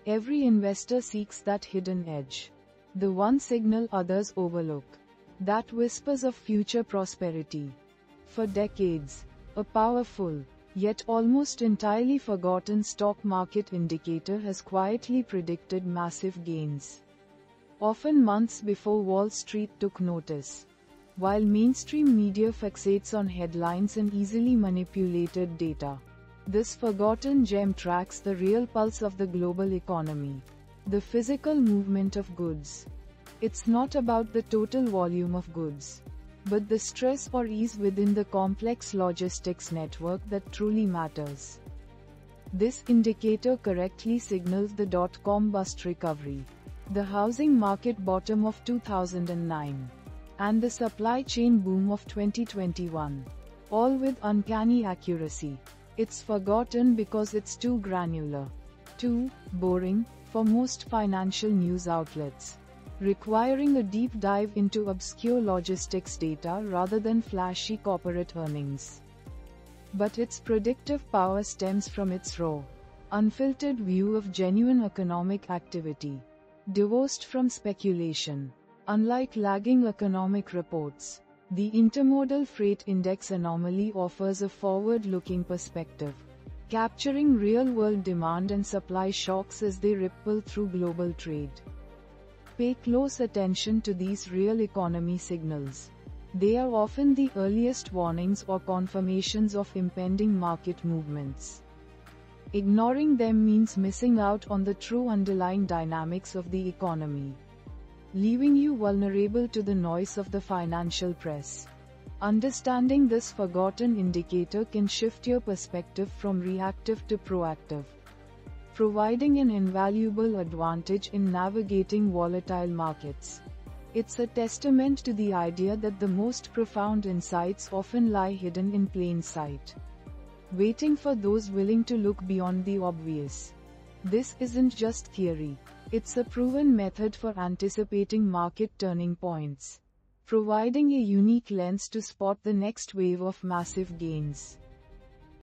Every investor seeks that hidden edge. The one signal others overlook. That whispers of future prosperity. For decades, a powerful, yet almost entirely forgotten stock market indicator has quietly predicted massive gains. Often months before Wall Street took notice. While mainstream media fixates on headlines and easily manipulated data, this forgotten gem tracks the real pulse of the global economy, the physical movement of goods. It's not about the total volume of goods, but the stress or ease within the complex logistics network that truly matters. This indicator correctly signals the dot-com bust recovery, the housing market bottom of 2009, and the supply chain boom of 2021, all with uncanny accuracy. It's forgotten because it's too granular, too boring for most financial news outlets, requiring a deep dive into obscure logistics data rather than flashy corporate earnings. But its predictive power stems from its raw, unfiltered view of genuine economic activity, divorced from speculation. Unlike lagging economic reports, the Intermodal Freight Index anomaly offers a forward-looking perspective, capturing real-world demand and supply shocks as they ripple through global trade. Pay close attention to these real economy signals. They are often the earliest warnings or confirmations of impending market movements. Ignoring them means missing out on the true underlying dynamics of the economy, leaving you vulnerable to the noise of the financial press. Understanding this forgotten indicator can shift your perspective from reactive to proactive, providing an invaluable advantage in navigating volatile markets. It's a testament to the idea that the most profound insights often lie hidden in plain sight, waiting for those willing to look beyond the obvious. This isn't just theory. It's a proven method for anticipating market turning points, providing a unique lens to spot the next wave of massive gains.